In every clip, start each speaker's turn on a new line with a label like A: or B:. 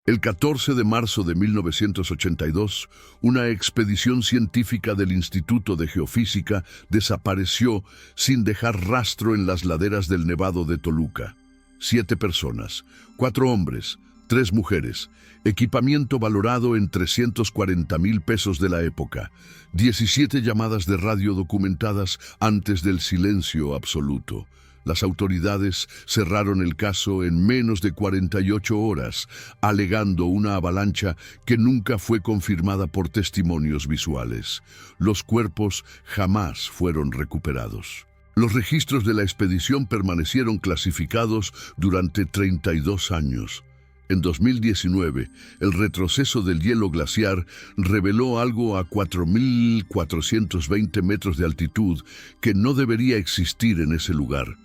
A: El 14 de marzo de 1982, una expedición científica del Instituto de Geofísica desapareció sin dejar rastro en las laderas del Nevado de Toluca. 7 personas, 4 hombres, 3 mujeres, equipamiento valorado en 340,000 pesos de la época, 17 llamadas de radio documentadas antes del silencio absoluto. Las autoridades cerraron el caso en menos de 48 horas, alegando una avalancha que nunca fue confirmada por testimonios visuales. Los cuerpos jamás fueron recuperados. Los registros de la expedición permanecieron clasificados durante 32 años. En 2019, el retroceso del hielo glaciar reveló algo a 4.420 metros de altitud que no debería existir en ese lugar.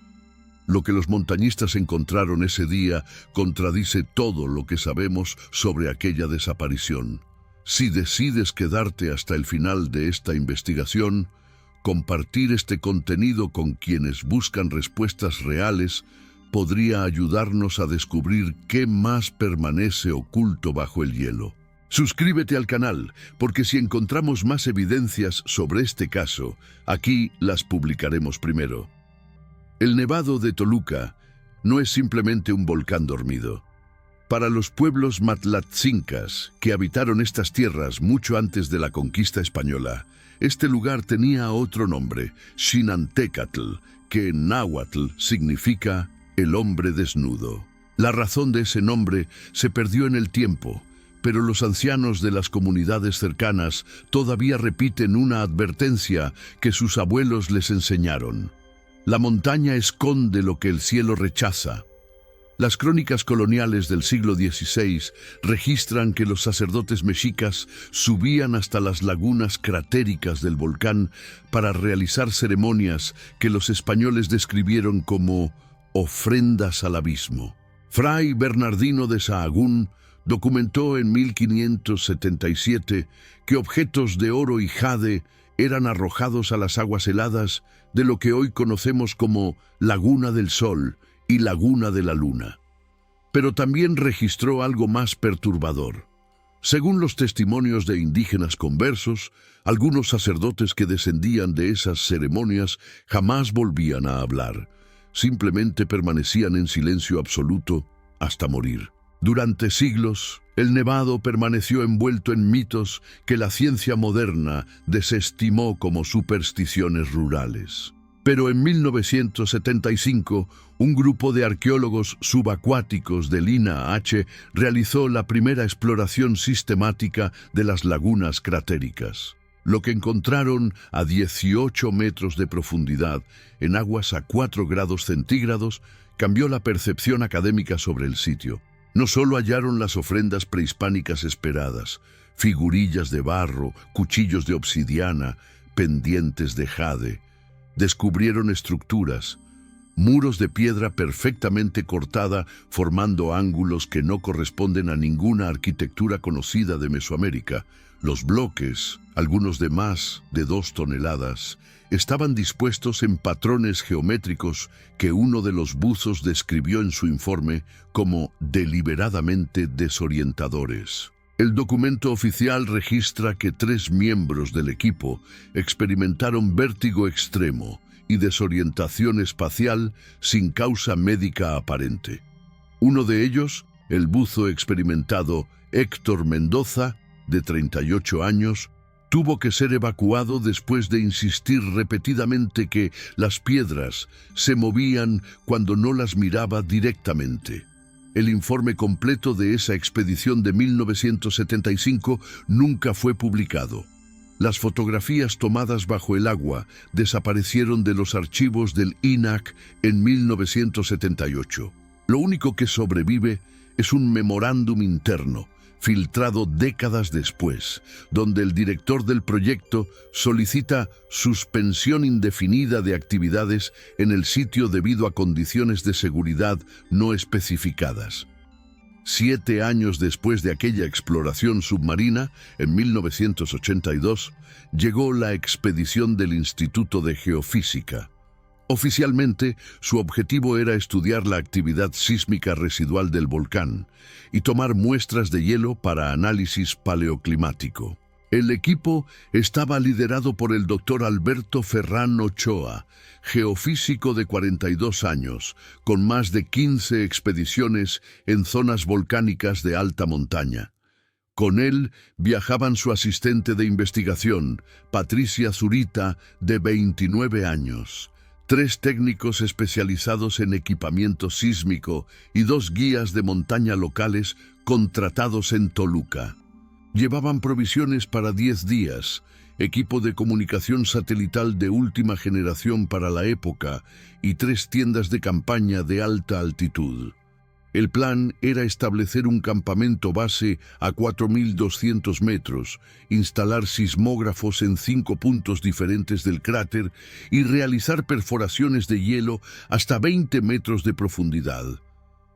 A: Lo que los montañistas encontraron ese día contradice todo lo que sabemos sobre aquella desaparición. Si decides quedarte hasta el final de esta investigación, compartir este contenido con quienes buscan respuestas reales podría ayudarnos a descubrir qué más permanece oculto bajo el hielo. Suscríbete al canal, porque si encontramos más evidencias sobre este caso, aquí las publicaremos primero. El Nevado de Toluca no es simplemente un volcán dormido. Para los pueblos matlatzincas que habitaron estas tierras mucho antes de la conquista española, este lugar tenía otro nombre, Xinantecatl, que en náhuatl significa el hombre desnudo. La razón de ese nombre se perdió en el tiempo, pero los ancianos de las comunidades cercanas todavía repiten una advertencia que sus abuelos les enseñaron. La montaña esconde lo que el cielo rechaza. Las crónicas coloniales del siglo XVI registran que los sacerdotes mexicas subían hasta las lagunas cratéricas del volcán para realizar ceremonias que los españoles describieron como ofrendas al abismo. Fray Bernardino de Sahagún documentó en 1577 que objetos de oro y jade eran arrojados a las aguas heladas de lo que hoy conocemos como Laguna del Sol y Laguna de la Luna. Pero también registró algo más perturbador. Según los testimonios de indígenas conversos, algunos sacerdotes que descendían de esas ceremonias jamás volvían a hablar. Simplemente permanecían en silencio absoluto hasta morir. Durante siglos, el Nevado permaneció envuelto en mitos que la ciencia moderna desestimó como supersticiones rurales. Pero en 1975, un grupo de arqueólogos subacuáticos del INAH realizó la primera exploración sistemática de las lagunas cratéricas. Lo que encontraron a 18 metros de profundidad, en aguas a 4 grados centígrados, cambió la percepción académica sobre el sitio. No solo hallaron las ofrendas prehispánicas esperadas, figurillas de barro, cuchillos de obsidiana, pendientes de jade. Descubrieron estructuras, muros de piedra perfectamente cortada, formando ángulos que no corresponden a ninguna arquitectura conocida de Mesoamérica. Los bloques, algunos de más de 2 toneladas, estaban dispuestos en patrones geométricos que uno de los buzos describió en su informe como deliberadamente desorientadores. El documento oficial registra que 3 miembros del equipo experimentaron vértigo extremo y desorientación espacial sin causa médica aparente. Uno de ellos, el buzo experimentado Héctor Mendoza, de 38 años, tuvo que ser evacuado después de insistir repetidamente que las piedras se movían cuando no las miraba directamente. El informe completo de esa expedición de 1975 nunca fue publicado. Las fotografías tomadas bajo el agua desaparecieron de los archivos del INAH en 1978. Lo único que sobrevive es un memorándum interno, filtrado décadas después, donde el director del proyecto solicita suspensión indefinida de actividades en el sitio debido a condiciones de seguridad no especificadas. 7 años después de aquella exploración submarina, en 1982, llegó la expedición del Instituto de Geofísica. Oficialmente, su objetivo era estudiar la actividad sísmica residual del volcán y tomar muestras de hielo para análisis paleoclimático. El equipo estaba liderado por el doctor Alberto Ferrán Ochoa, geofísico de 42 años, con más de 15 expediciones en zonas volcánicas de alta montaña. Con él viajaban su asistente de investigación, Patricia Zurita, de 29 años, 3 técnicos especializados en equipamiento sísmico y 2 guías de montaña locales contratados en Toluca. Llevaban provisiones para 10 días, equipo de comunicación satelital de última generación para la época y 3 tiendas de campaña de alta altitud. El plan era establecer un campamento base a 4.200 metros, instalar sismógrafos en 5 puntos diferentes del cráter y realizar perforaciones de hielo hasta 20 metros de profundidad.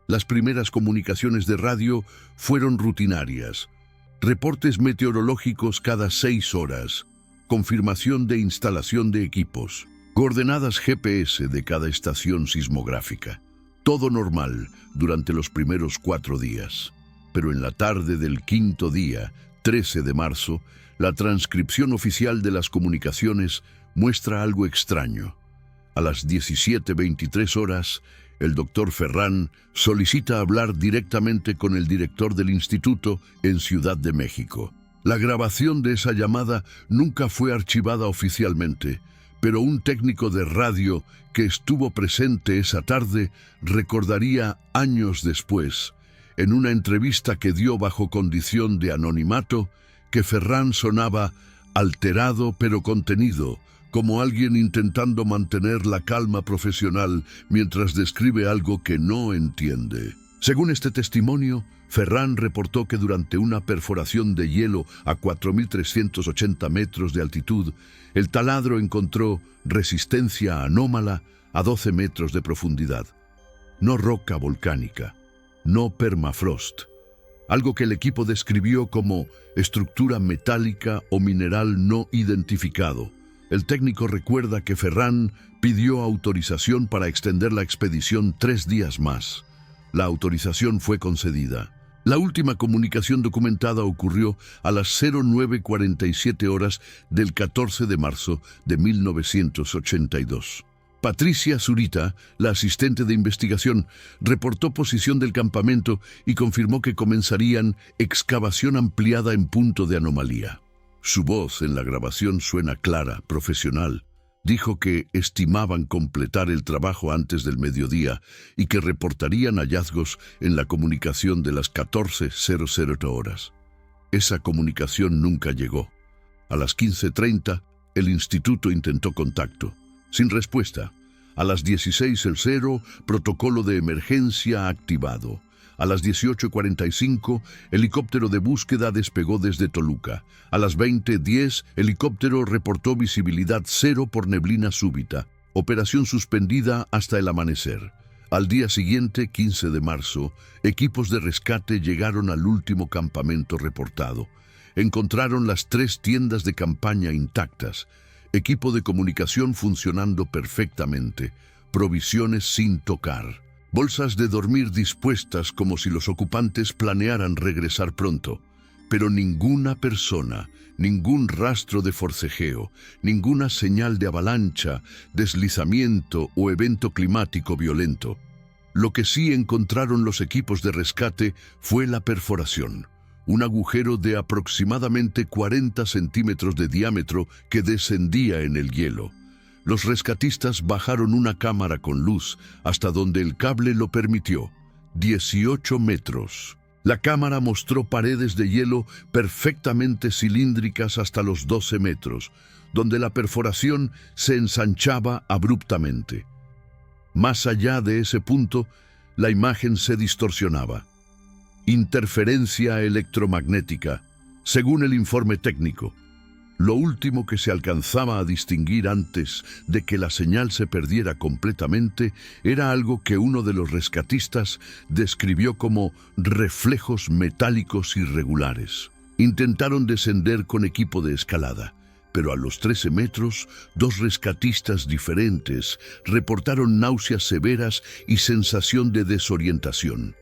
A: Las primeras comunicaciones de radio fueron rutinarias. Reportes meteorológicos cada 6 horas, confirmación de instalación de equipos, coordenadas GPS de cada estación sismográfica. Todo normal durante los primeros 4 días. Pero en la tarde del 5.º día, 13 de marzo, la transcripción oficial de las comunicaciones muestra algo extraño. A las 17:23 horas, el doctor Ferrán solicita hablar directamente con el director del instituto en Ciudad de México. La grabación de esa llamada nunca fue archivada oficialmente, pero un técnico de radio que estuvo presente esa tarde recordaría años después, en una entrevista que dio bajo condición de anonimato, que Ferrán sonaba alterado pero contenido, como alguien intentando mantener la calma profesional mientras describe algo que no entiende. Según este testimonio, Ferrán reportó que durante una perforación de hielo a 4.380 metros de altitud, el taladro encontró resistencia anómala a 12 metros de profundidad. No roca volcánica, no permafrost, algo que el equipo describió como estructura metálica o mineral no identificado. El técnico recuerda que Ferrán pidió autorización para extender la expedición 3 días más. La autorización fue concedida. La última comunicación documentada ocurrió a las 09:47 horas del 14 de marzo de 1982. Patricia Zurita, la asistente de investigación, reportó posición del campamento y confirmó que comenzarían excavación ampliada en punto de anomalía. Su voz en la grabación suena clara, profesional. Dijo que estimaban completar el trabajo antes del mediodía y que reportarían hallazgos en la comunicación de las 14:00 horas. Esa comunicación nunca llegó. A las 15:30, el instituto intentó contacto. Sin respuesta. A las 16:00, protocolo de emergencia activado. A las 18:45, helicóptero de búsqueda despegó desde Toluca. A las 20:10, helicóptero reportó visibilidad 0 por neblina súbita. Operación suspendida hasta el amanecer. Al día siguiente, 15 de marzo, equipos de rescate llegaron al último campamento reportado. Encontraron las 3 tiendas de campaña intactas, equipo de comunicación funcionando perfectamente, provisiones sin tocar. Bolsas de dormir dispuestas como si los ocupantes planearan regresar pronto, pero ninguna persona, ningún rastro de forcejeo, ninguna señal de avalancha, deslizamiento o evento climático violento. Lo que sí encontraron los equipos de rescate fue la perforación, un agujero de aproximadamente 40 centímetros de diámetro que descendía en el hielo. Los rescatistas bajaron una cámara con luz hasta donde el cable lo permitió, 18 metros. La cámara mostró paredes de hielo perfectamente cilíndricas hasta los 12 metros, donde la perforación se ensanchaba abruptamente. Más allá de ese punto, la imagen se distorsionaba. Interferencia electromagnética, según el informe técnico. Lo último que se alcanzaba a distinguir antes de que la señal se perdiera completamente era algo que uno de los rescatistas describió como reflejos metálicos irregulares. Intentaron descender con equipo de escalada, pero a los 13 metros, dos rescatistas diferentes reportaron náuseas severas y sensación de desorientación.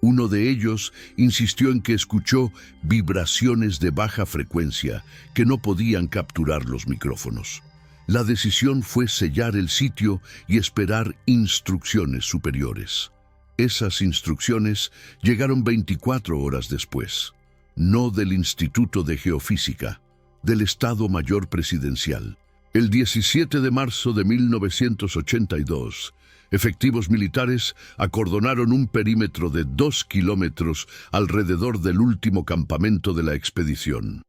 A: Uno de ellos insistió en que escuchó vibraciones de baja frecuencia que no podían capturar los micrófonos. La decisión fue sellar el sitio y esperar instrucciones superiores. Esas instrucciones llegaron 24 horas después, no del Instituto de Geofísica, del Estado Mayor Presidencial. El 17 de marzo de 1982, efectivos militares acordonaron un perímetro de 2 kilómetros alrededor del último campamento de la expedición.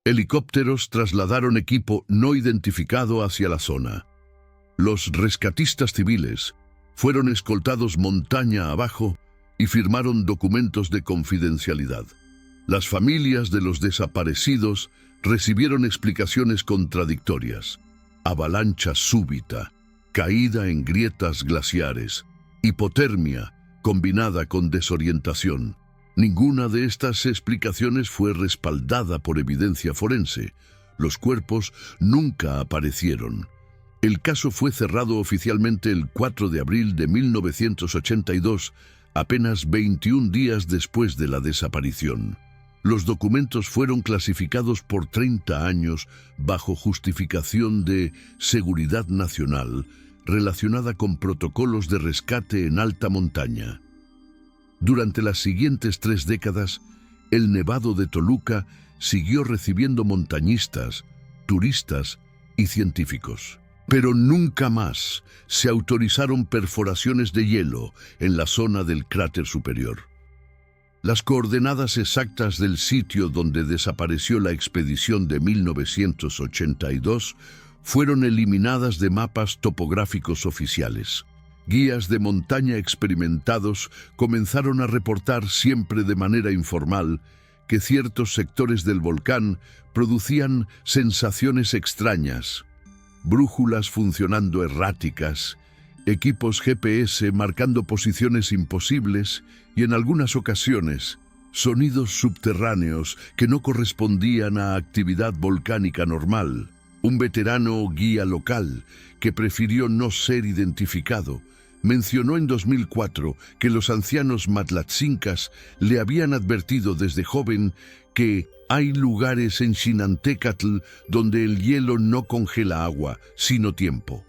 A: Helicópteros trasladaron equipo no identificado hacia la zona. Los rescatistas civiles fueron escoltados montaña abajo y firmaron documentos de confidencialidad. Las familias de los desaparecidos recibieron explicaciones contradictorias: avalancha súbita, caída en grietas glaciares, hipotermia combinada con desorientación. Ninguna de estas explicaciones fue respaldada por evidencia forense. Los cuerpos nunca aparecieron. El caso fue cerrado oficialmente el 4 de abril de 1982, apenas 21 días después de la desaparición. Los documentos fueron clasificados por 30 años bajo justificación de seguridad nacional relacionada con protocolos de rescate en alta montaña. Durante las siguientes 3 décadas, el Nevado de Toluca siguió recibiendo montañistas, turistas y científicos. Pero nunca más se autorizaron perforaciones de hielo en la zona del cráter superior. Las coordenadas exactas del sitio donde desapareció la expedición de 1982 fueron eliminadas de mapas topográficos oficiales. Guías de montaña experimentados comenzaron a reportar siempre de manera informal que ciertos sectores del volcán producían sensaciones extrañas, brújulas funcionando erráticas, equipos GPS marcando posiciones imposibles y en algunas ocasiones sonidos subterráneos que no correspondían a actividad volcánica normal. Un veterano guía local, que prefirió no ser identificado, mencionó en 2004 que los ancianos matlatzincas le habían advertido desde joven que hay lugares en Xinantécatl donde el hielo no congela agua, sino tiempo.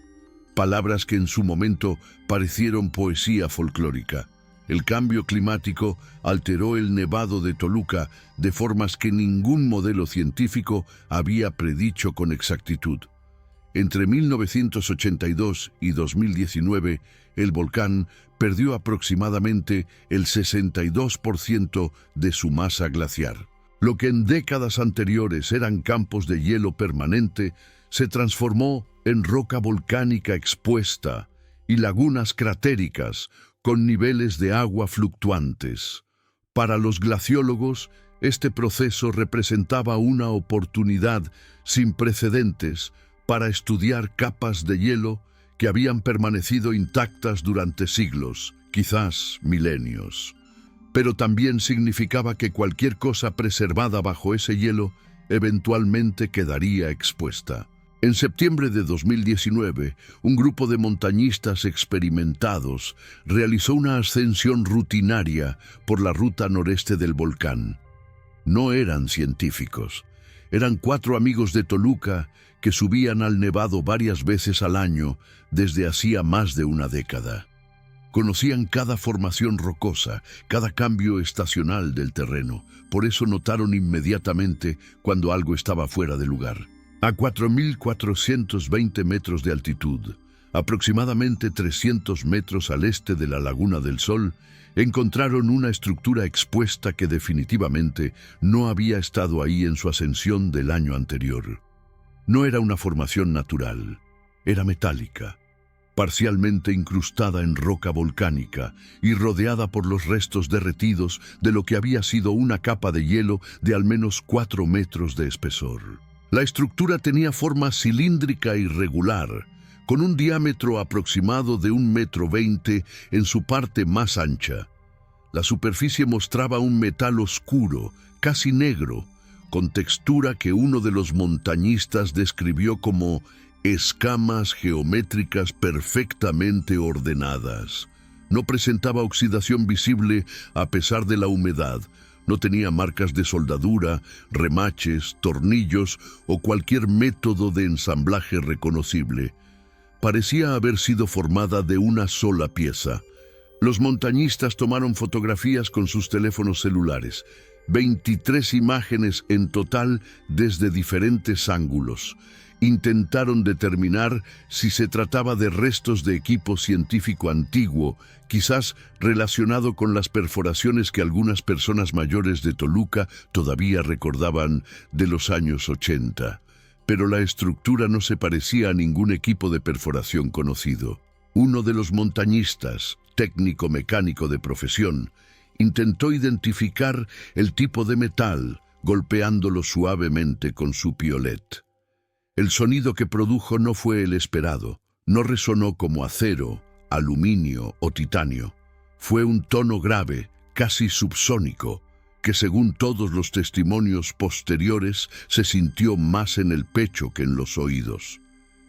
A: Palabras que en su momento parecieron poesía folclórica. El cambio climático alteró el Nevado de Toluca de formas que ningún modelo científico había predicho con exactitud. Entre 1982 y 2019, el volcán perdió aproximadamente el 62% de su masa glaciar. Lo que en décadas anteriores eran campos de hielo permanente, se transformó en roca volcánica expuesta y lagunas cratéricas con niveles de agua fluctuantes. Para los glaciólogos, este proceso representaba una oportunidad sin precedentes para estudiar capas de hielo que habían permanecido intactas durante siglos, quizás milenios. Pero también significaba que cualquier cosa preservada bajo ese hielo eventualmente quedaría expuesta. En septiembre de 2019, un grupo de montañistas experimentados realizó una ascensión rutinaria por la ruta noreste del volcán. No eran científicos, eran 4 amigos de Toluca que subían al Nevado varias veces al año desde hacía más de una década. Conocían cada formación rocosa, cada cambio estacional del terreno, por eso notaron inmediatamente cuando algo estaba fuera de lugar. A 4.420 metros de altitud, aproximadamente 300 metros al este de la Laguna del Sol, encontraron una estructura expuesta que definitivamente no había estado ahí en su ascensión del año anterior. No era una formación natural, era metálica, parcialmente incrustada en roca volcánica y rodeada por los restos derretidos de lo que había sido una capa de hielo de al menos 4 metros de espesor. La estructura tenía forma cilíndrica irregular, con un diámetro aproximado de 1,20 m en su parte más ancha. La superficie mostraba un metal oscuro, casi negro, con textura que uno de los montañistas describió como escamas geométricas perfectamente ordenadas. No presentaba oxidación visible a pesar de la humedad. No tenía marcas de soldadura, remaches, tornillos o cualquier método de ensamblaje reconocible. Parecía haber sido formada de una sola pieza. Los montañistas tomaron fotografías con sus teléfonos celulares, 23 imágenes en total desde diferentes ángulos. Intentaron determinar si se trataba de restos de equipo científico antiguo, quizás relacionado con las perforaciones que algunas personas mayores de Toluca todavía recordaban de los años 80. Pero la estructura no se parecía a ningún equipo de perforación conocido. Uno de los montañistas, técnico mecánico de profesión, intentó identificar el tipo de metal, golpeándolo suavemente con su piolet. El sonido que produjo no fue el esperado. No resonó como acero, aluminio o titanio. Fue un tono grave, casi subsónico, que según todos los testimonios posteriores se sintió más en el pecho que en los oídos.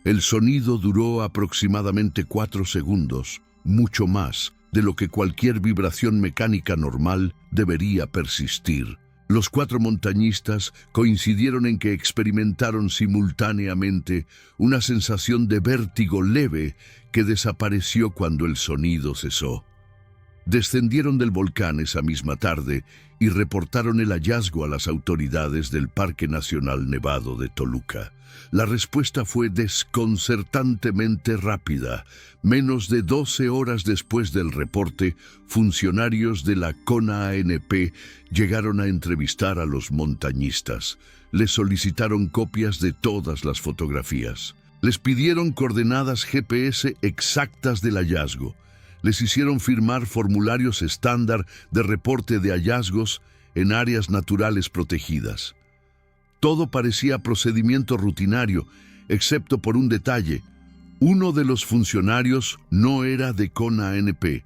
A: El sonido duró aproximadamente 4 segundos, mucho más de lo que cualquier vibración mecánica normal debería persistir. Los 4 montañistas coincidieron en que experimentaron simultáneamente una sensación de vértigo leve que desapareció cuando el sonido cesó. Descendieron del volcán esa misma tarde y reportaron el hallazgo a las autoridades del Parque Nacional Nevado de Toluca. La respuesta fue desconcertantemente rápida. Menos de 12 horas después del reporte, funcionarios de la CONANP llegaron a entrevistar a los montañistas. Les solicitaron copias de todas las fotografías. Les pidieron coordenadas GPS exactas del hallazgo. Les hicieron firmar formularios estándar de reporte de hallazgos en áreas naturales protegidas. Todo parecía procedimiento rutinario, excepto por un detalle. Uno de los funcionarios no era de CONANP.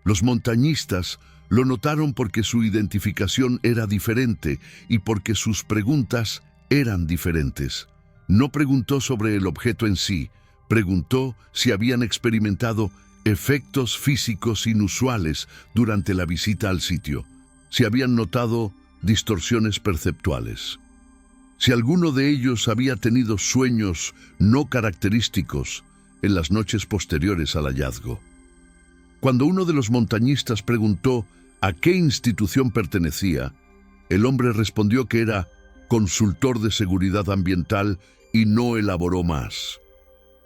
A: Los montañistas lo notaron porque su identificación era diferente y porque sus preguntas eran diferentes. No preguntó sobre el objeto en sí, preguntó si habían experimentado efectos físicos inusuales durante la visita al sitio, si habían notado distorsiones perceptuales, si alguno de ellos había tenido sueños no característicos en las noches posteriores al hallazgo. Cuando uno de los montañistas preguntó a qué institución pertenecía, el hombre respondió que era consultor de seguridad ambiental y no elaboró más.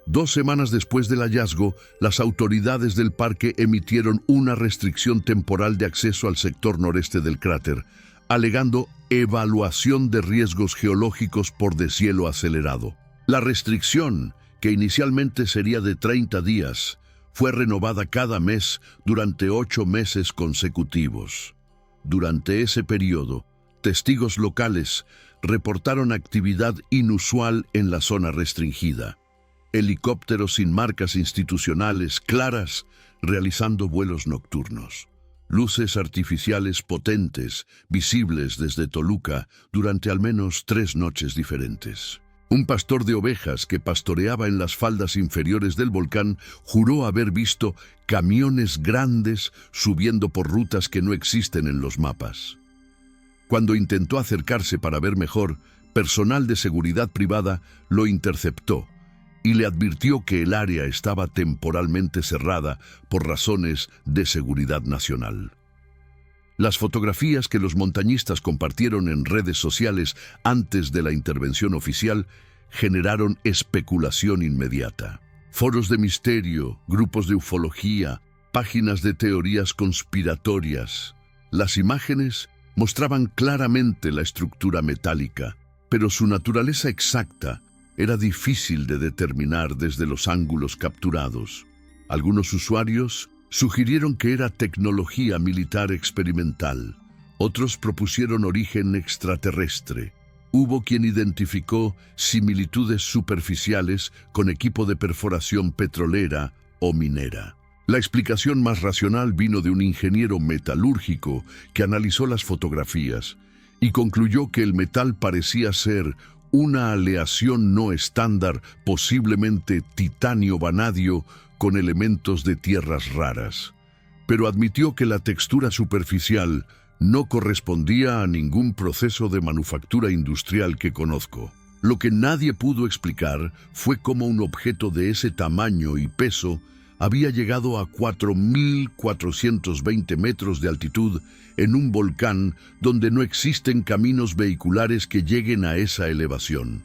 A: 2 semanas después del hallazgo, las autoridades del parque emitieron una restricción temporal de acceso al sector noreste del cráter, alegando evaluación de riesgos geológicos por deshielo acelerado. La restricción, que inicialmente sería de 30 días, fue renovada cada mes durante 8 meses consecutivos. Durante ese periodo, testigos locales reportaron actividad inusual en la zona restringida. Helicópteros sin marcas institucionales claras realizando vuelos nocturnos. Luces artificiales potentes, visibles desde Toluca durante al menos 3 noches diferentes. Un pastor de ovejas que pastoreaba en las faldas inferiores del volcán juró haber visto camiones grandes subiendo por rutas que no existen en los mapas. Cuando intentó acercarse para ver mejor, personal de seguridad privada lo interceptó y le advirtió que el área estaba temporalmente cerrada por razones de seguridad nacional. Las fotografías que los montañistas compartieron en redes sociales antes de la intervención oficial generaron especulación inmediata. Foros de misterio, grupos de ufología, páginas de teorías conspiratorias. Las imágenes mostraban claramente la estructura metálica, pero su naturaleza exacta era difícil de determinar desde los ángulos capturados. Algunos usuarios sugirieron que era tecnología militar experimental. Otros propusieron origen extraterrestre. Hubo quien identificó similitudes superficiales con equipo de perforación petrolera o minera. La explicación más racional vino de un ingeniero metalúrgico que analizó las fotografías y concluyó que el metal parecía ser una aleación no estándar, posiblemente titanio-vanadio, con elementos de tierras raras. Pero admitió que la textura superficial no correspondía a ningún proceso de manufactura industrial que conozco. Lo que nadie pudo explicar fue cómo un objeto de ese tamaño y peso había llegado a 4.420 metros de altitud en un volcán donde no existen caminos vehiculares que lleguen a esa elevación.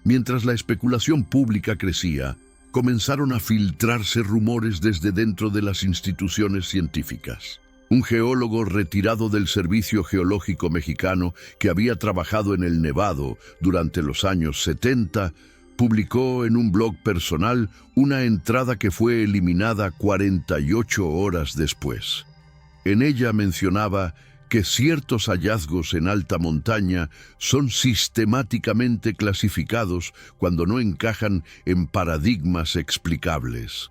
A: Mientras la especulación pública crecía, comenzaron a filtrarse rumores desde dentro de las instituciones científicas. Un geólogo retirado del Servicio Geológico Mexicano que había trabajado en el Nevado durante los años 70, publicó en un blog personal una entrada que fue eliminada 48 horas después. En ella mencionaba que ciertos hallazgos en alta montaña son sistemáticamente clasificados cuando no encajan en paradigmas explicables.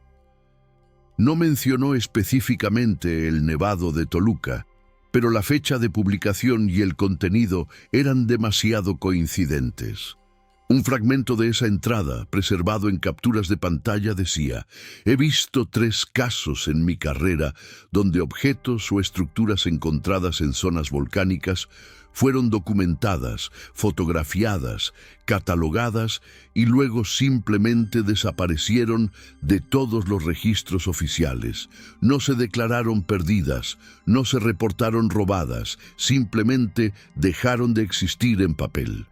A: No mencionó específicamente el Nevado de Toluca, pero la fecha de publicación y el contenido eran demasiado coincidentes. Un fragmento de esa entrada, preservado en capturas de pantalla, decía: «He visto 3 casos en mi carrera donde objetos o estructuras encontradas en zonas volcánicas fueron documentadas, fotografiadas, catalogadas y luego simplemente desaparecieron de todos los registros oficiales. No se declararon perdidas, no se reportaron robadas, simplemente dejaron de existir en papel».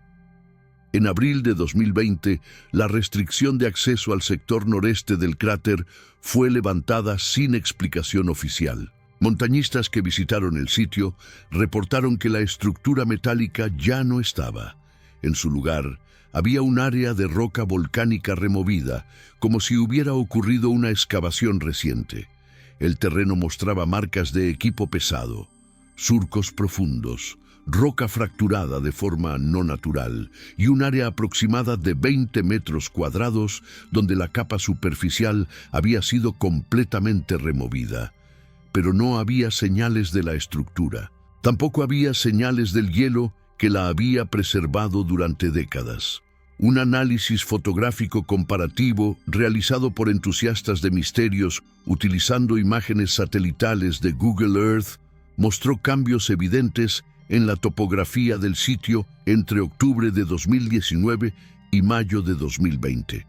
A: En abril de 2020, la restricción de acceso al sector noreste del cráter fue levantada sin explicación oficial. Montañistas que visitaron el sitio reportaron que la estructura metálica ya no estaba. En su lugar, había un área de roca volcánica removida, como si hubiera ocurrido una excavación reciente. El terreno mostraba marcas de equipo pesado, surcos profundos, roca fracturada de forma no natural y un área aproximada de 20 metros cuadrados donde la capa superficial había sido completamente removida. Pero no había señales de la estructura. Tampoco había señales del hielo que la había preservado durante décadas. Un análisis fotográfico comparativo realizado por entusiastas de misterios utilizando imágenes satelitales de Google Earth mostró cambios evidentes en la topografía del sitio entre octubre de 2019 y mayo de 2020.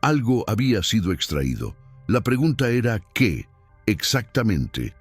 A: Algo había sido extraído. La pregunta era ¿qué exactamente?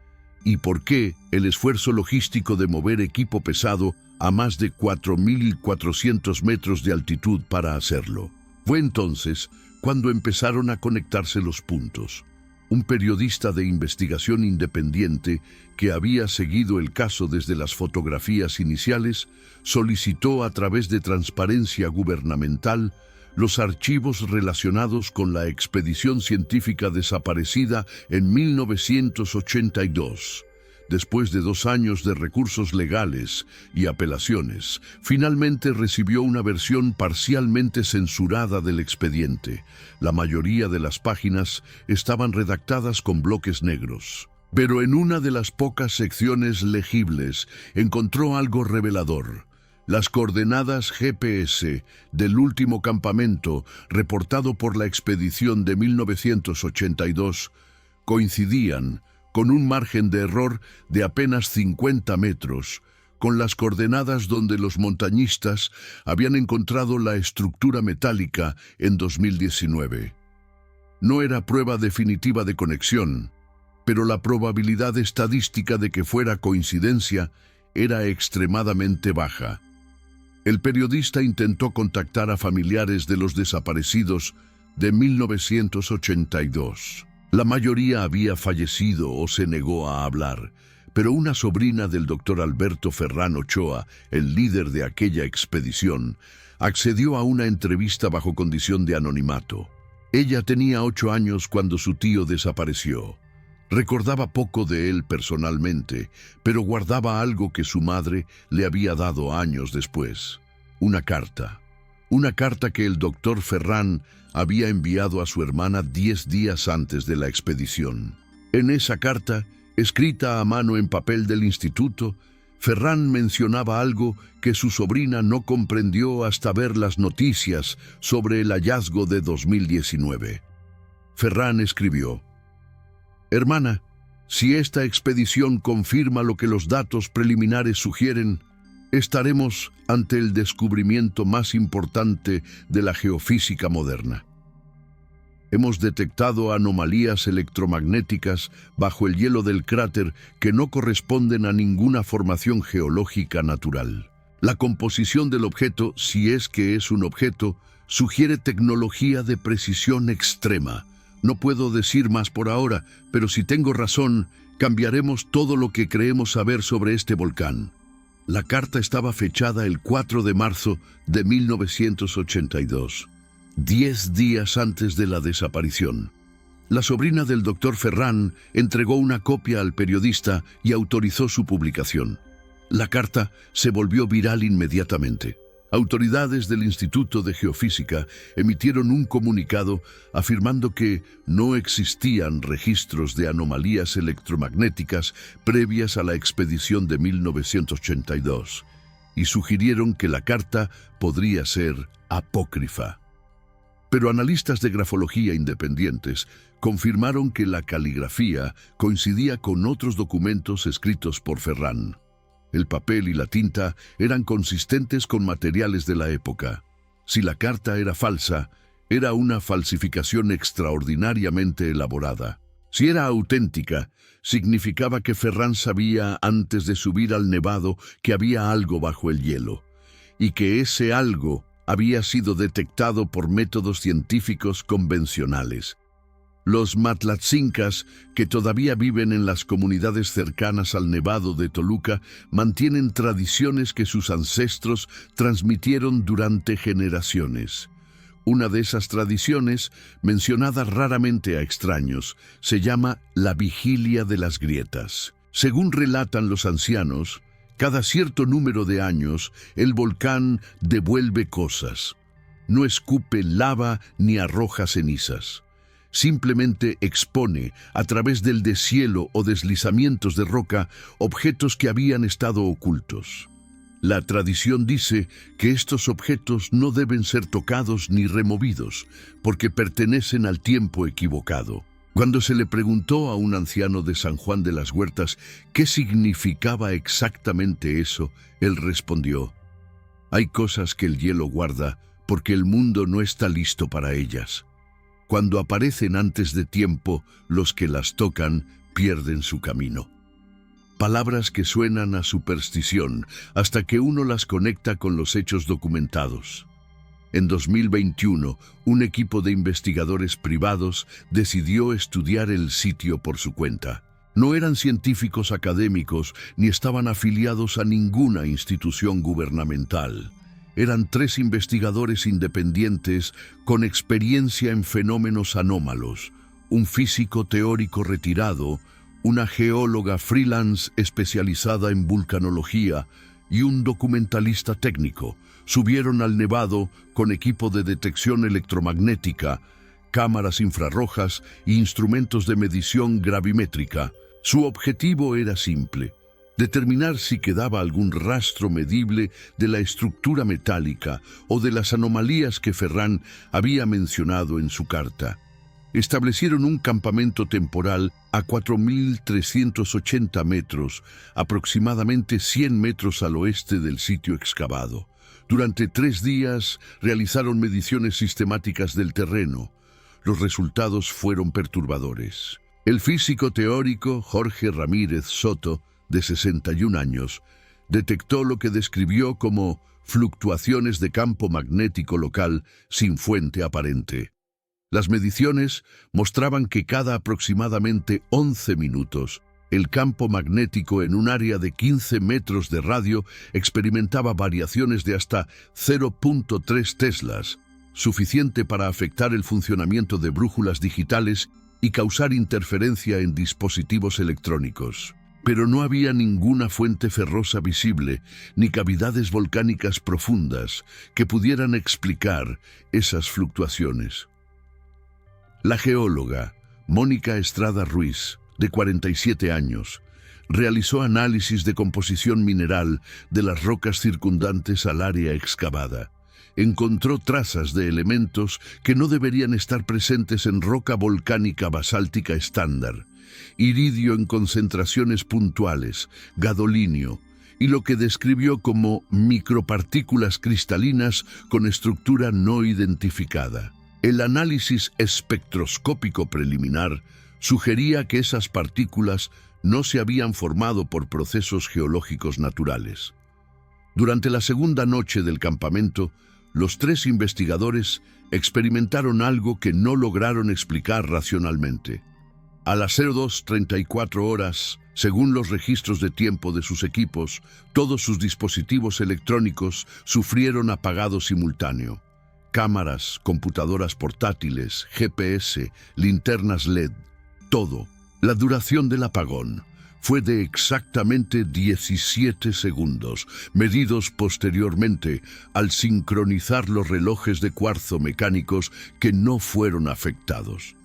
A: ¿Y por qué el esfuerzo logístico de mover equipo pesado a más de 4.400 metros de altitud para hacerlo? Fue entonces cuando empezaron a conectarse los puntos. Un periodista de investigación independiente que había seguido el caso desde las fotografías iniciales solicitó a través de transparencia gubernamental los archivos relacionados con la expedición científica desaparecida en 1982. Después de 2 años de recursos legales y apelaciones, finalmente recibió una versión parcialmente censurada del expediente. La mayoría de las páginas estaban redactadas con bloques negros. Pero en una de las pocas secciones legibles encontró algo revelador. Las coordenadas GPS del último campamento reportado por la expedición de 1982 coincidían con un margen de error de apenas 50 metros, con las coordenadas donde los montañistas habían encontrado la estructura metálica en 2019. No era prueba definitiva de conexión, pero la probabilidad estadística de que fuera coincidencia era extremadamente baja. El periodista intentó contactar a familiares de los desaparecidos de 1982. La mayoría había fallecido o se negó a hablar, pero una sobrina del doctor Alberto Ferrán Ochoa, el líder de aquella expedición, accedió a una entrevista bajo condición de anonimato. Ella tenía 8 años cuando su tío desapareció. Recordaba poco de él personalmente, pero guardaba algo que su madre le había dado años después. Una carta que el doctor Ferrán había enviado a su hermana 10 días antes de la expedición. En esa carta, escrita a mano en papel del instituto, Ferran mencionaba algo que su sobrina no comprendió hasta ver las noticias sobre el hallazgo de 2019. Ferran escribió: «Hermana, si esta expedición confirma lo que los datos preliminares sugieren, estaremos ante el descubrimiento más importante de la geofísica moderna. Hemos detectado anomalías electromagnéticas bajo el hielo del cráter que no corresponden a ninguna formación geológica natural. La composición del objeto, si es que es un objeto, sugiere tecnología de precisión extrema. No puedo decir más por ahora, pero si tengo razón, cambiaremos todo lo que creemos saber sobre este volcán». La carta estaba fechada el 4 de marzo de 1982, 10 días antes de la desaparición. La sobrina del doctor Ferran entregó una copia al periodista y autorizó su publicación. La carta se volvió viral inmediatamente. Autoridades del Instituto de Geofísica emitieron un comunicado afirmando que no existían registros de anomalías electromagnéticas previas a la expedición de 1982 y sugirieron que la carta podría ser apócrifa. Pero analistas de grafología independientes confirmaron que la caligrafía coincidía con otros documentos escritos por Ferran. El papel y la tinta eran consistentes con materiales de la época. Si la carta era falsa, era una falsificación extraordinariamente elaborada. Si era auténtica, significaba que Ferran sabía antes de subir al nevado que había algo bajo el hielo, y que ese algo había sido detectado por métodos científicos convencionales. Los Matlatzincas, que todavía viven en las comunidades cercanas al Nevado de Toluca, mantienen tradiciones que sus ancestros transmitieron durante generaciones. Una de esas tradiciones, mencionada raramente a extraños, se llama la Vigilia de las Grietas. Según relatan los ancianos, cada cierto número de años, el volcán devuelve cosas. No escupe lava ni arroja cenizas. Simplemente expone, a través del deshielo o deslizamientos de roca, objetos que habían estado ocultos. La tradición dice que estos objetos no deben ser tocados ni removidos, porque pertenecen al tiempo equivocado. Cuando se le preguntó a un anciano de San Juan de las Huertas qué significaba exactamente eso, él respondió: «Hay cosas que el hielo guarda porque el mundo no está listo para ellas. Cuando aparecen antes de tiempo, los que las tocan pierden su camino». Palabras que suenan a superstición hasta que uno las conecta con los hechos documentados. En 2021, un equipo de investigadores privados decidió estudiar el sitio por su cuenta. No eran científicos académicos ni estaban afiliados a ninguna institución gubernamental. Eran 3 investigadores independientes con experiencia en fenómenos anómalos, un físico teórico retirado, una geóloga freelance especializada en vulcanología y un documentalista técnico. Subieron al Nevado con equipo de detección electromagnética, cámaras infrarrojas e instrumentos de medición gravimétrica. Su objetivo era simple: determinar si quedaba algún rastro medible de la estructura metálica o de las anomalías que Ferran había mencionado en su carta. Establecieron un campamento temporal a 4.380 metros, aproximadamente 100 metros al oeste del sitio excavado. Durante 3 días realizaron mediciones sistemáticas del terreno. Los resultados fueron perturbadores. El físico teórico Jorge Ramírez Soto, de 61 años, detectó lo que describió como fluctuaciones de campo magnético local sin fuente aparente. Las mediciones mostraban que cada aproximadamente 11 minutos, el campo magnético en un área de 15 metros de radio experimentaba variaciones de hasta 0.3 teslas, suficiente para afectar el funcionamiento de brújulas digitales y causar interferencia en dispositivos electrónicos. Pero no había ninguna fuente ferrosa visible, ni cavidades volcánicas profundas que pudieran explicar esas fluctuaciones. La geóloga Mónica Estrada Ruiz, de 47 años, realizó análisis de composición mineral de las rocas circundantes al área excavada. Encontró trazas de elementos que no deberían estar presentes en roca volcánica basáltica estándar: iridio en concentraciones puntuales, gadolinio, y lo que describió como micropartículas cristalinas con estructura no identificada. El análisis espectroscópico preliminar sugería que esas partículas no se habían formado por procesos geológicos naturales. Durante la segunda noche del campamento, los 3 investigadores experimentaron algo que no lograron explicar racionalmente. A las 02:34 horas, según los registros de tiempo de sus equipos, todos sus dispositivos electrónicos sufrieron apagado simultáneo. Cámaras, computadoras portátiles, GPS, linternas LED, todo. La duración del apagón fue de exactamente 17 segundos, medidos posteriormente al sincronizar los relojes de cuarzo mecánicos que no fueron afectados.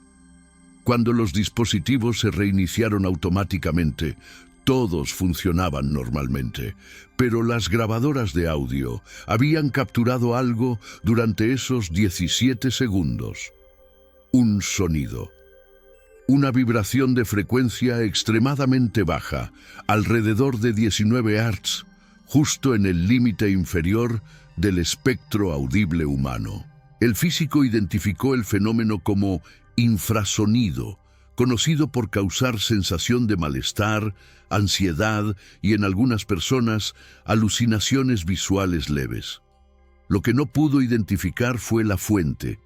A: Cuando los dispositivos se reiniciaron automáticamente, todos funcionaban normalmente, pero las grabadoras de audio habían capturado algo durante esos 17 segundos. Un sonido. Una vibración de frecuencia extremadamente baja, alrededor de 19 Hz, justo en el límite inferior del espectro audible humano. El físico identificó el fenómeno como infrasonido, conocido por causar sensación de malestar, ansiedad y, en algunas personas, alucinaciones visuales leves. Lo que no pudo identificar fue la fuente.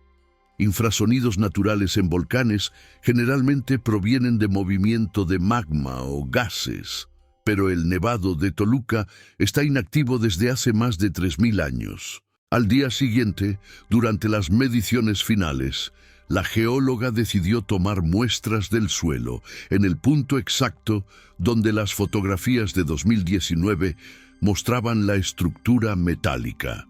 A: Infrasonidos naturales en volcanes generalmente provienen de movimiento de magma o gases, pero el Nevado de Toluca está inactivo desde hace más de 3000 años. Al día siguiente, durante las mediciones finales, la geóloga decidió tomar muestras del suelo en el punto exacto donde las fotografías de 2019 mostraban la estructura metálica.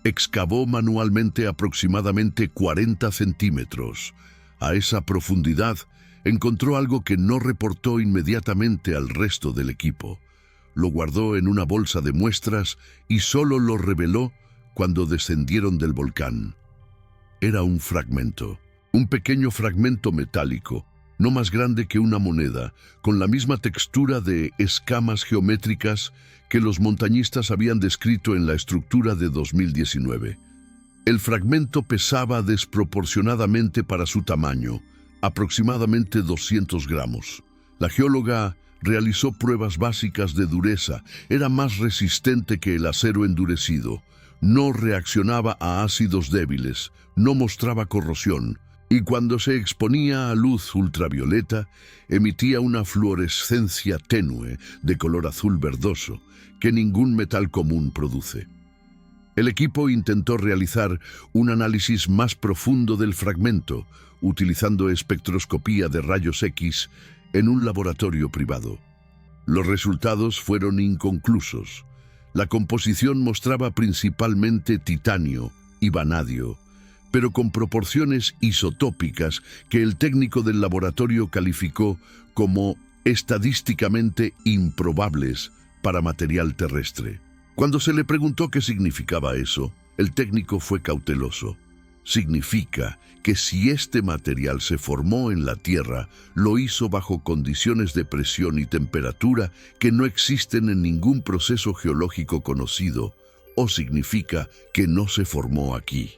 A: Excavó manualmente aproximadamente 40 centímetros. A esa profundidad encontró algo que no reportó inmediatamente al resto del equipo. Lo guardó en una bolsa de muestras y solo lo reveló cuando descendieron del volcán. Era un fragmento, un pequeño fragmento metálico, no más grande que una moneda, con la misma textura de escamas geométricas que los montañistas habían descrito en la estructura de 2019. El fragmento pesaba desproporcionadamente para su tamaño, aproximadamente 200 gramos. La geóloga realizó pruebas básicas de dureza. Era más resistente que el acero endurecido. No reaccionaba a ácidos débiles, no mostraba corrosión, y cuando se exponía a luz ultravioleta, emitía una fluorescencia tenue de color azul verdoso que ningún metal común produce. El equipo intentó realizar un análisis más profundo del fragmento, utilizando espectroscopía de rayos X en un laboratorio privado. Los resultados fueron inconclusos. La composición mostraba principalmente titanio y vanadio, pero con proporciones isotópicas que el técnico del laboratorio calificó como estadísticamente improbables para material terrestre. Cuando se le preguntó qué significaba eso, el técnico fue cauteloso. Significa que si este material se formó en la Tierra, lo hizo bajo condiciones de presión y temperatura que no existen en ningún proceso geológico conocido, o significa que no se formó aquí.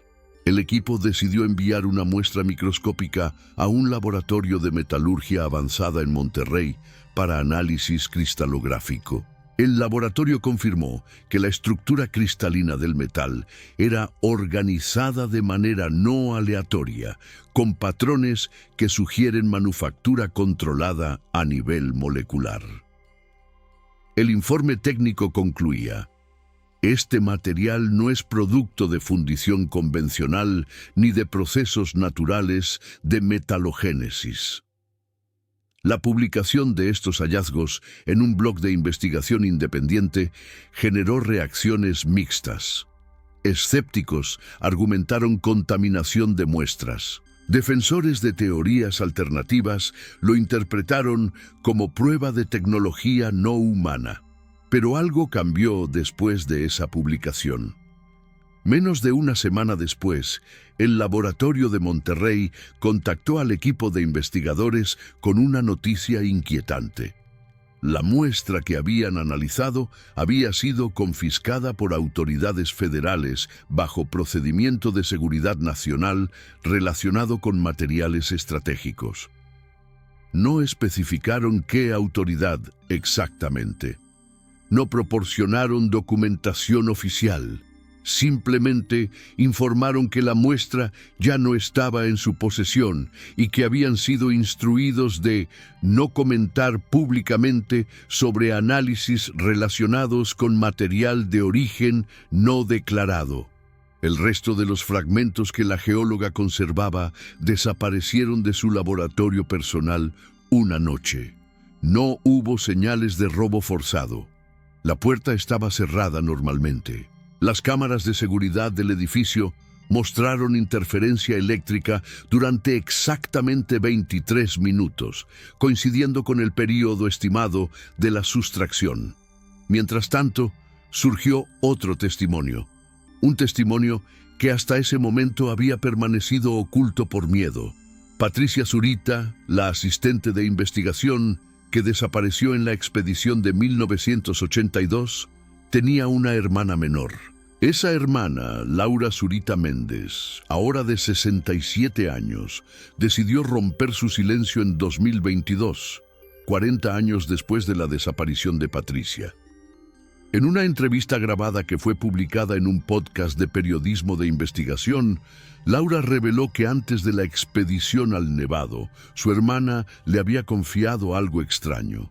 A: El equipo decidió enviar una muestra microscópica a un laboratorio de metalurgia avanzada en Monterrey para análisis cristalográfico. El laboratorio confirmó que la estructura cristalina del metal era organizada de manera no aleatoria, con patrones que sugieren manufactura controlada a nivel molecular. El informe técnico concluía: este material no es producto de fundición convencional ni de procesos naturales de metalogénesis. La publicación de estos hallazgos en un blog de investigación independiente generó reacciones mixtas. Escépticos argumentaron contaminación de muestras. Defensores de teorías alternativas lo interpretaron como prueba de tecnología no humana. Pero algo cambió después de esa publicación. Menos de una semana después, el laboratorio de Monterrey contactó al equipo de investigadores con una noticia inquietante. La muestra que habían analizado había sido confiscada por autoridades federales bajo procedimiento de seguridad nacional relacionado con materiales estratégicos. No especificaron qué autoridad exactamente. No proporcionaron documentación oficial. Simplemente informaron que la muestra ya no estaba en su posesión y que habían sido instruidos de no comentar públicamente sobre análisis relacionados con material de origen no declarado. El resto de los fragmentos que la geóloga conservaba desaparecieron de su laboratorio personal una noche. No hubo señales de robo forzado. La puerta estaba cerrada normalmente. Las cámaras de seguridad del edificio mostraron interferencia eléctrica durante exactamente 23 minutos, coincidiendo con el período estimado de la sustracción. Mientras tanto, surgió otro testimonio. Un testimonio que hasta ese momento había permanecido oculto por miedo. Patricia Zurita, la asistente de investigación que desapareció en la expedición de 1982, tenía una hermana menor. Esa hermana, Laura Zurita Méndez, ahora de 67 años, decidió romper su silencio en 2022, 40 años después de la desaparición de Patricia. En una entrevista grabada que fue publicada en un podcast de periodismo de investigación, Laura reveló que antes de la expedición al Nevado, su hermana le había confiado algo extraño.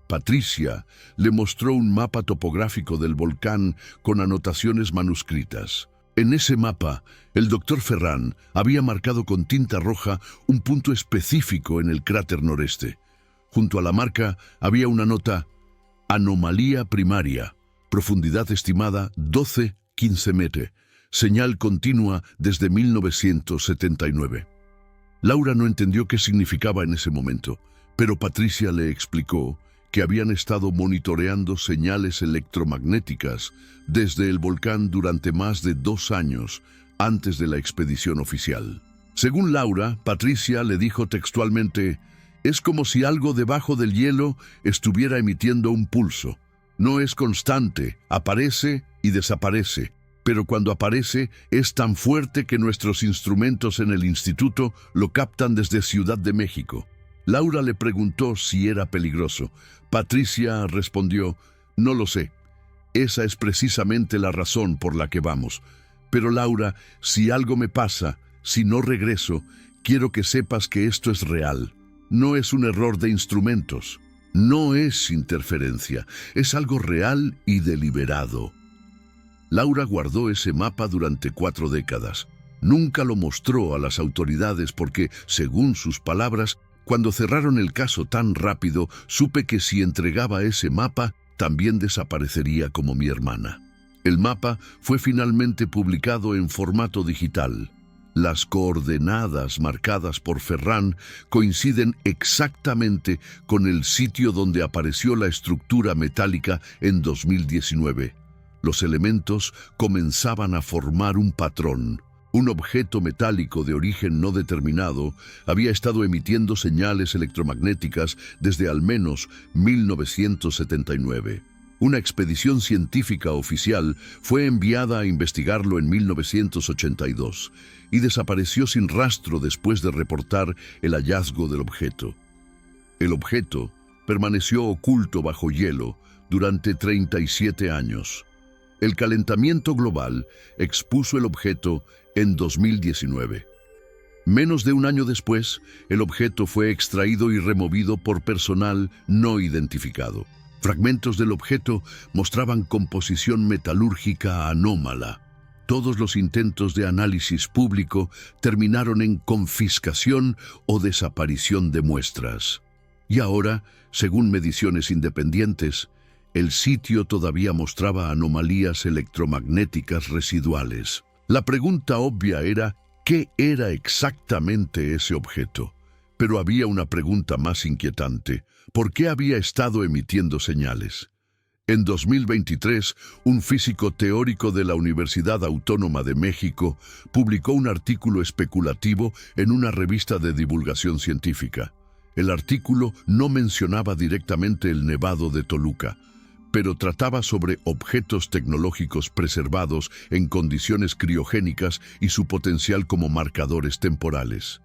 A: Patricia le mostró un mapa topográfico del volcán con anotaciones manuscritas. En ese mapa, el doctor Ferran había marcado con tinta roja un punto específico en el cráter noreste. Junto a la marca había una nota: anomalía primaria, profundidad estimada 12-15 metros, señal continua desde 1979. Laura no entendió qué significaba en ese momento, pero Patricia le explicó que habían estado monitoreando señales electromagnéticas desde el volcán durante más de 2 años antes de la expedición oficial. Según Laura, Patricia le dijo textualmente: «Es como si algo debajo del hielo estuviera emitiendo un pulso. No es constante, aparece y desaparece, pero cuando aparece es tan fuerte que nuestros instrumentos en el instituto lo captan desde Ciudad de México». Laura le preguntó si era peligroso. Patricia respondió: «No lo sé. Esa es precisamente la razón por la que vamos. Pero Laura, si algo me pasa, si no regreso, quiero que sepas que esto es real. No es un error de instrumentos. No es interferencia. Es algo real y deliberado». Laura guardó ese mapa durante 4 décadas. Nunca lo mostró a las autoridades porque, según sus palabras, cuando cerraron el caso tan rápido, supe que si entregaba ese mapa, también desaparecería como mi hermana. El mapa fue finalmente publicado en formato digital. Las coordenadas marcadas por Ferran coinciden exactamente con el sitio donde apareció la estructura metálica en 2019. Los elementos comenzaban a formar un patrón. Un objeto metálico de origen no determinado había estado emitiendo señales electromagnéticas desde al menos 1979. Una expedición científica oficial fue enviada a investigarlo en 1982 y desapareció sin rastro después de reportar el hallazgo del objeto. El objeto permaneció oculto bajo hielo durante 37 años. El calentamiento global expuso el objeto en 2019. Menos de un año después, el objeto fue extraído y removido por personal no identificado. Fragmentos del objeto mostraban composición metalúrgica anómala. Todos los intentos de análisis público terminaron en confiscación o desaparición de muestras. Y ahora, según mediciones independientes, el sitio todavía mostraba anomalías electromagnéticas residuales. La pregunta obvia era: ¿Qué era exactamente ese objeto? Pero había una pregunta más inquietante. ¿Por qué había estado emitiendo señales? En 2023, un físico teórico de la Universidad Autónoma de México publicó un artículo especulativo en una revista de divulgación científica. El artículo no mencionaba directamente el Nevado de Toluca, pero trataba sobre objetos tecnológicos preservados en condiciones criogénicas y su potencial como marcadores temporales.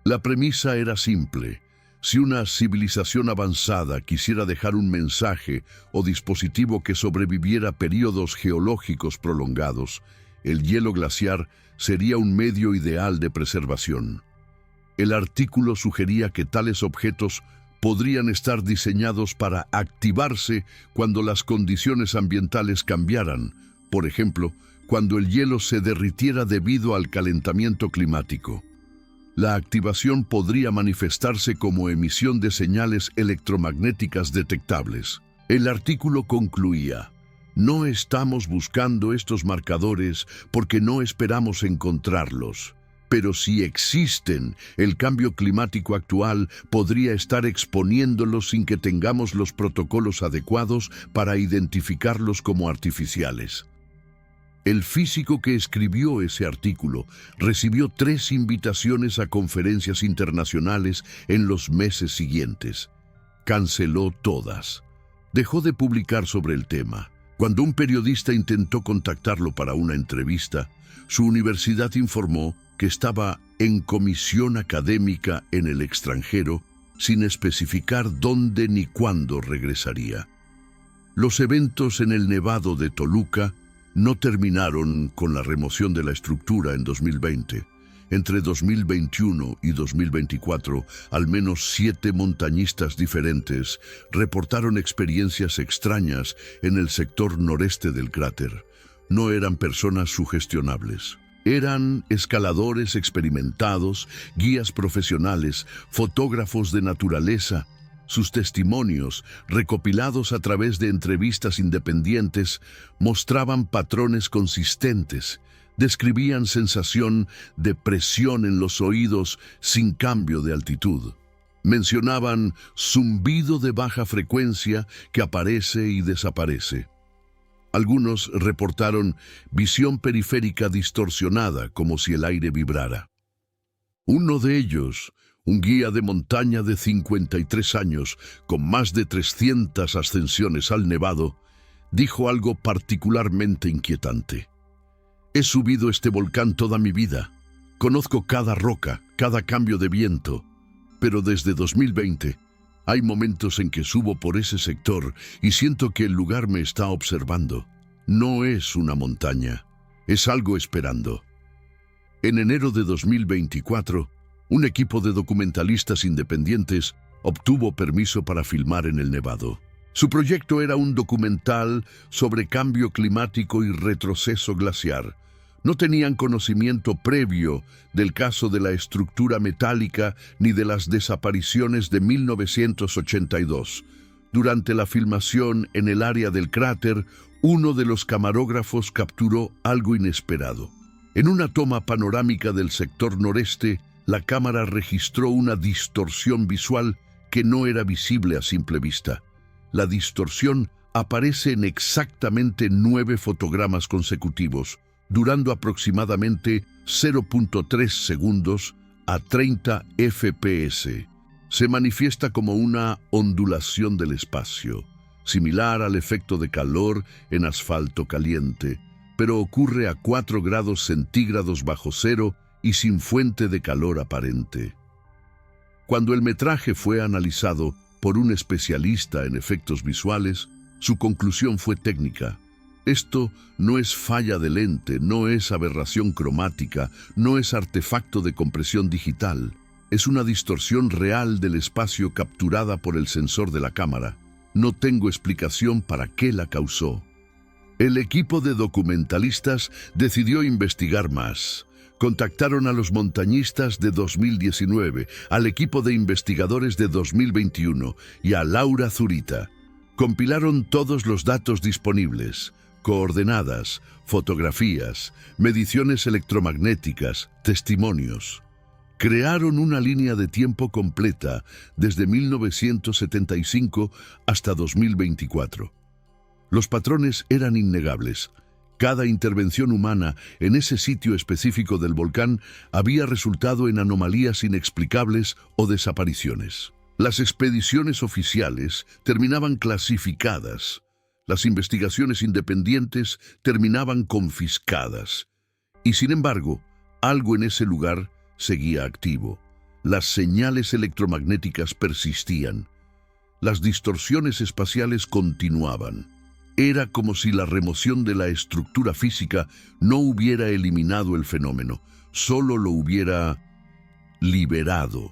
A: La premisa era simple. Si una civilización avanzada quisiera dejar un mensaje o dispositivo que sobreviviera periodos geológicos prolongados, el hielo glaciar sería un medio ideal de preservación. El artículo sugería que tales objetos podrían estar diseñados para activarse cuando las condiciones ambientales cambiaran, por ejemplo, cuando el hielo se derritiera debido al calentamiento climático. La activación podría manifestarse como emisión de señales electromagnéticas detectables. El artículo concluía: no estamos buscando estos marcadores porque no esperamos encontrarlos. Pero si existen, el cambio climático actual podría estar exponiéndolos sin que tengamos los protocolos adecuados para identificarlos como artificiales. El físico que escribió ese artículo recibió 3 invitaciones a conferencias internacionales en los meses siguientes. Canceló todas. Dejó de publicar sobre el tema. Cuando un periodista intentó contactarlo para una entrevista, su universidad informó que estaba en comisión académica en el extranjero, sin especificar dónde ni cuándo regresaría. Los eventos en el Nevado de Toluca no terminaron con la remoción de la estructura en 2020. Entre 2021 y 2024, al menos 7 montañistas diferentes reportaron experiencias extrañas en el sector noreste del cráter. No eran personas sugestionables. Eran escaladores experimentados, guías profesionales, fotógrafos de naturaleza. Sus testimonios, recopilados a través de entrevistas independientes, mostraban patrones consistentes, describían sensación de presión en los oídos sin cambio de altitud. Mencionaban zumbido de baja frecuencia que aparece y desaparece. Algunos reportaron visión periférica distorsionada, como si el aire vibrara. Uno de ellos, un guía de montaña de 53 años, con más de 300 ascensiones al Nevado, dijo algo particularmente inquietante. He subido este volcán toda mi vida. Conozco cada roca, cada cambio de viento. Pero desde 2020, hay momentos en que subo por ese sector y siento que el lugar me está observando. No es una montaña, es algo esperando. En enero de 2024, un equipo de documentalistas independientes obtuvo permiso para filmar en el Nevado. Su proyecto era un documental sobre cambio climático y retroceso glaciar. No tenían conocimiento previo del caso de la estructura metálica ni de las desapariciones de 1982. Durante la filmación en el área del cráter, uno de los camarógrafos capturó algo inesperado. En una toma panorámica del sector noreste, la cámara registró una distorsión visual que no era visible a simple vista. La distorsión aparece en exactamente 9 fotogramas consecutivos, durando aproximadamente 0.3 segundos a 30 FPS. Se manifiesta como una ondulación del espacio, similar al efecto de calor en asfalto caliente, pero ocurre a 4 grados centígrados bajo cero y sin fuente de calor aparente. Cuando el metraje fue analizado por un especialista en efectos visuales, su conclusión fue técnica. Esto no es falla de lente, no es aberración cromática, no es artefacto de compresión digital. Es una distorsión real del espacio capturada por el sensor de la cámara. No tengo explicación para qué la causó. El equipo de documentalistas decidió investigar más. Contactaron a los montañistas de 2019, al equipo de investigadores de 2021 y a Laura Zurita. Compilaron todos los datos disponibles. Coordenadas, fotografías, mediciones electromagnéticas, testimonios. Crearon una línea de tiempo completa desde 1975 hasta 2024. Los patrones eran innegables. Cada intervención humana en ese sitio específico del volcán había resultado en anomalías inexplicables o desapariciones. Las expediciones oficiales terminaban clasificadas. Las investigaciones independientes terminaban confiscadas. Y sin embargo, algo en ese lugar seguía activo. Las señales electromagnéticas persistían. Las distorsiones espaciales continuaban. Era como si la remoción de la estructura física no hubiera eliminado el fenómeno, solo lo hubiera liberado.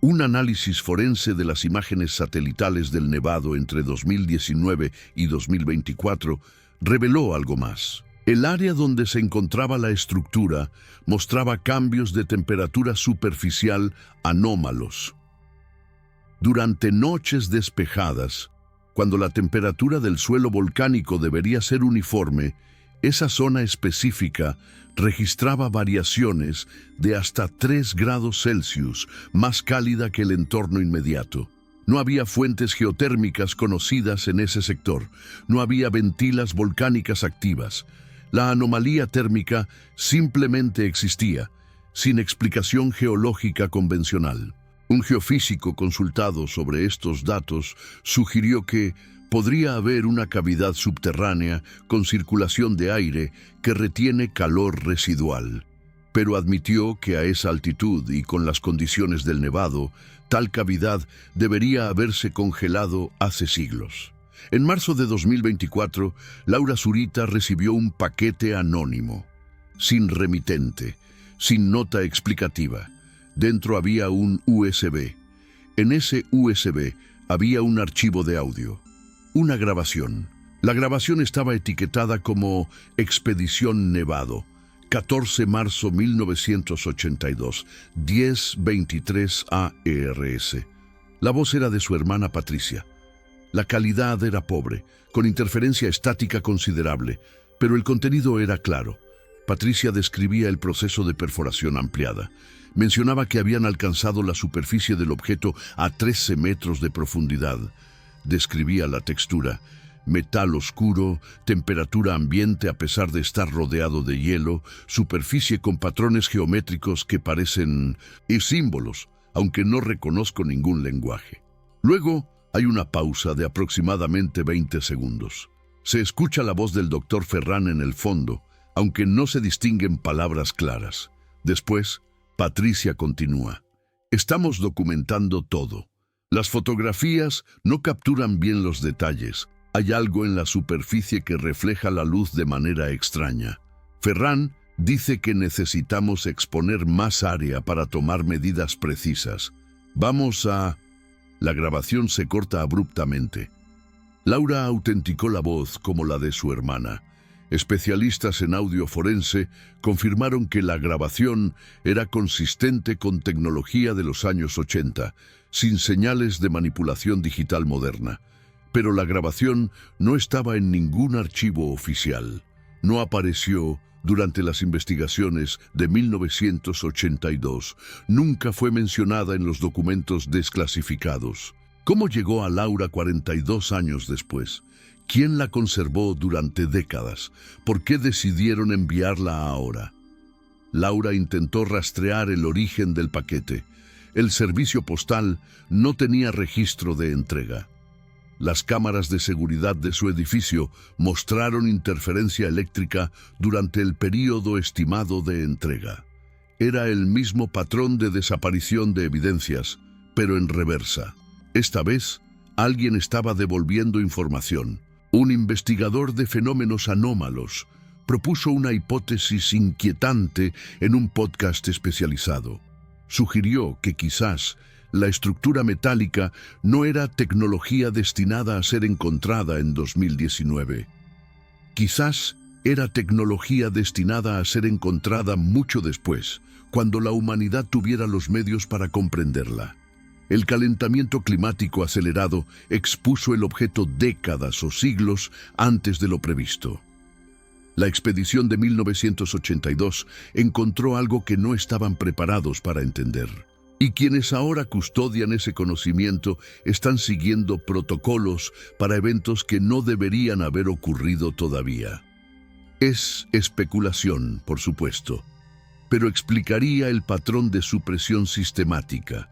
A: Un análisis forense de las imágenes satelitales del Nevado entre 2019 y 2024 reveló algo más. El área donde se encontraba la estructura mostraba cambios de temperatura superficial anómalos. Durante noches despejadas, cuando la temperatura del suelo volcánico debería ser uniforme, esa zona específica registraba variaciones de hasta 3 grados Celsius, más cálida que el entorno inmediato. No había fuentes geotérmicas conocidas en ese sector, no había ventilas volcánicas activas. La anomalía térmica simplemente existía, sin explicación geológica convencional. Un geofísico consultado sobre estos datos sugirió que podría haber una cavidad subterránea con circulación de aire que retiene calor residual, pero admitió que a esa altitud y con las condiciones del Nevado, tal cavidad debería haberse congelado hace siglos. En marzo de 2024, Laura Zurita recibió un paquete anónimo, sin remitente, sin nota explicativa. Dentro había un USB. En ese USB había un archivo de audio, una grabación. La grabación estaba etiquetada como Expedición Nevado, 14 marzo 1982, 10:23 AERS. La voz era de su hermana Patricia. La calidad era pobre, con interferencia estática considerable, pero el contenido era claro. Patricia describía el proceso de perforación ampliada. Mencionaba que habían alcanzado la superficie del objeto a 13 metros de profundidad. Describía la textura: metal oscuro, temperatura ambiente a pesar de estar rodeado de hielo, superficie con patrones geométricos que parecen símbolos, aunque no reconozco ningún lenguaje. Luego hay una pausa de aproximadamente 20 segundos. Se escucha la voz del doctor Ferran en el fondo, aunque no se distinguen palabras claras. Después, Patricia continúa: estamos documentando todo. Las fotografías no capturan bien los detalles. Hay algo en la superficie que refleja la luz de manera extraña. Ferran dice que necesitamos exponer más área para tomar medidas precisas. Vamos a... La grabación se corta abruptamente. Laura autenticó la voz como la de su hermana. Especialistas en audio forense confirmaron que la grabación era consistente con tecnología de los años 80, sin señales de manipulación digital moderna. Pero la grabación no estaba en ningún archivo oficial. No apareció durante las investigaciones de 1982. Nunca fue mencionada en los documentos desclasificados. ¿Cómo llegó a Laura 42 años después? ¿Quién la conservó durante décadas? ¿Por qué decidieron enviarla ahora? Laura intentó rastrear el origen del paquete. El servicio postal no tenía registro de entrega. Las cámaras de seguridad de su edificio mostraron interferencia eléctrica durante el período estimado de entrega. Era el mismo patrón de desaparición de evidencias, pero en reversa. Esta vez, alguien estaba devolviendo información. Un investigador de fenómenos anómalos propuso una hipótesis inquietante en un podcast especializado. Sugirió que quizás la estructura metálica no era tecnología destinada a ser encontrada en 2019. Quizás era tecnología destinada a ser encontrada mucho después, cuando la humanidad tuviera los medios para comprenderla. El calentamiento climático acelerado expuso el objeto décadas o siglos antes de lo previsto. La expedición de 1982 encontró algo que no estaban preparados para entender. Y quienes ahora custodian ese conocimiento están siguiendo protocolos para eventos que no deberían haber ocurrido todavía. Es especulación, por supuesto, pero explicaría el patrón de supresión sistemática.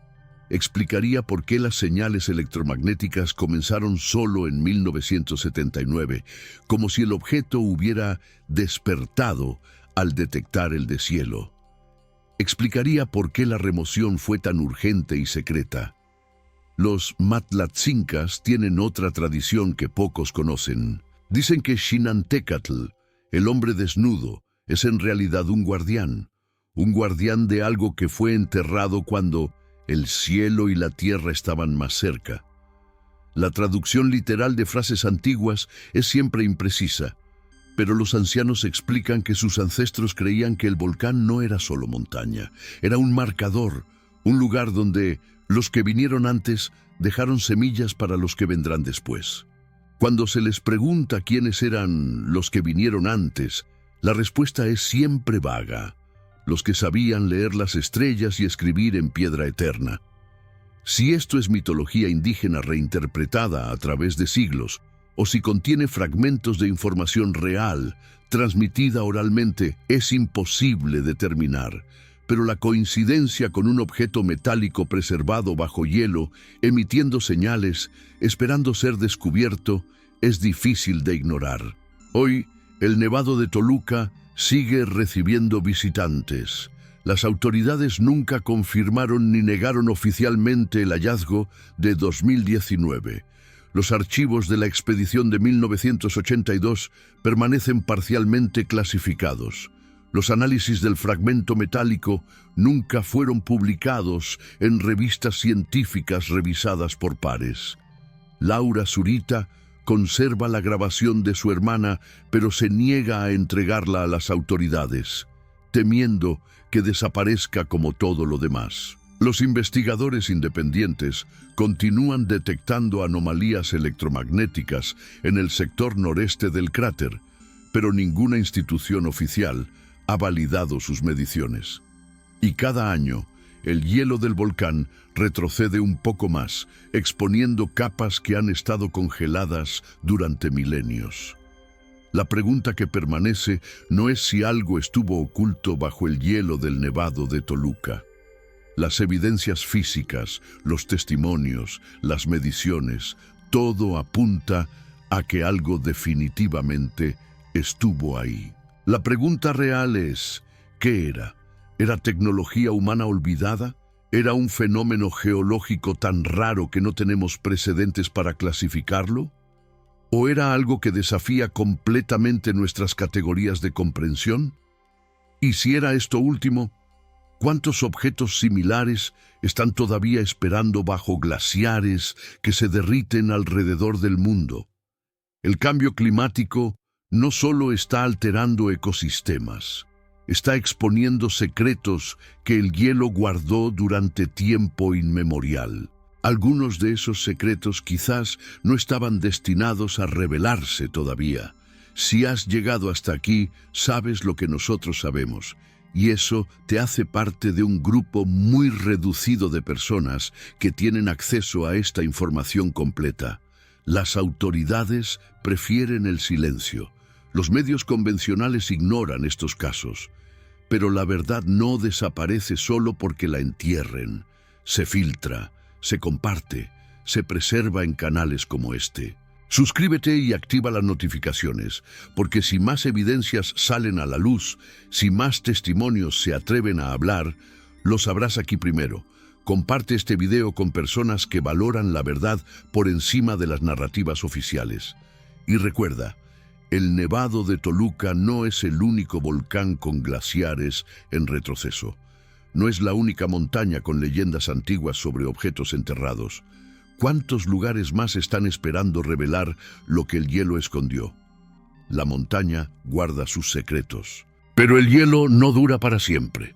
A: Explicaría por qué las señales electromagnéticas comenzaron solo en 1979, como si el objeto hubiera despertado al detectar el deshielo. Explicaría por qué la remoción fue tan urgente y secreta. Los Matlatzincas tienen otra tradición que pocos conocen. Dicen que Xinantecatl, el hombre desnudo, es en realidad un guardián de algo que fue enterrado cuando el cielo y la tierra estaban más cerca. La traducción literal de frases antiguas es siempre imprecisa, pero los ancianos explican que sus ancestros creían que el volcán no era solo montaña, era un marcador, un lugar donde los que vinieron antes dejaron semillas para los que vendrán después. Cuando se les pregunta quiénes eran los que vinieron antes, la respuesta es siempre vaga: los que sabían leer las estrellas y escribir en piedra eterna. Si esto es mitología indígena reinterpretada a través de siglos, o si contiene fragmentos de información real, transmitida oralmente, es imposible determinar, pero la coincidencia con un objeto metálico preservado bajo hielo, emitiendo señales, esperando ser descubierto, es difícil de ignorar. Hoy, el Nevado de Toluca sigue recibiendo visitantes. Las autoridades nunca confirmaron ni negaron oficialmente el hallazgo de 2019. Los archivos de la expedición de 1982 permanecen parcialmente clasificados. Los análisis del fragmento metálico nunca fueron publicados en revistas científicas revisadas por pares. Laura Zurita conserva la grabación de su hermana, pero se niega a entregarla a las autoridades, temiendo que desaparezca como todo lo demás. Los investigadores independientes continúan detectando anomalías electromagnéticas en el sector noreste del cráter, pero ninguna institución oficial ha validado sus mediciones. Y cada año, el hielo del volcán retrocede un poco más, exponiendo capas que han estado congeladas durante milenios. La pregunta que permanece no es si algo estuvo oculto bajo el hielo del Nevado de Toluca. Las evidencias físicas, los testimonios, las mediciones, todo apunta a que algo definitivamente estuvo ahí. La pregunta real es, ¿qué era? ¿Era tecnología humana olvidada? ¿Era un fenómeno geológico tan raro que no tenemos precedentes para clasificarlo? ¿O era algo que desafía completamente nuestras categorías de comprensión? Y si era esto último, ¿cuántos objetos similares están todavía esperando bajo glaciares que se derriten alrededor del mundo? El cambio climático no solo está alterando ecosistemas, está exponiendo secretos que el hielo guardó durante tiempo inmemorial. Algunos de esos secretos quizás no estaban destinados a revelarse todavía. Si has llegado hasta aquí, sabes lo que nosotros sabemos, y eso te hace parte de un grupo muy reducido de personas que tienen acceso a esta información completa. Las autoridades prefieren el silencio. Los medios convencionales ignoran estos casos. Pero la verdad no desaparece solo porque la entierren. Se filtra, se comparte, se preserva en canales como este. Suscríbete y activa las notificaciones, porque si más evidencias salen a la luz, si más testimonios se atreven a hablar, lo sabrás aquí primero. Comparte este video con personas que valoran la verdad por encima de las narrativas oficiales. Y recuerda, el Nevado de Toluca no es el único volcán con glaciares en retroceso. No es la única montaña con leyendas antiguas sobre objetos enterrados. ¿Cuántos lugares más están esperando revelar lo que el hielo escondió? La montaña guarda sus secretos. Pero el hielo no dura para siempre.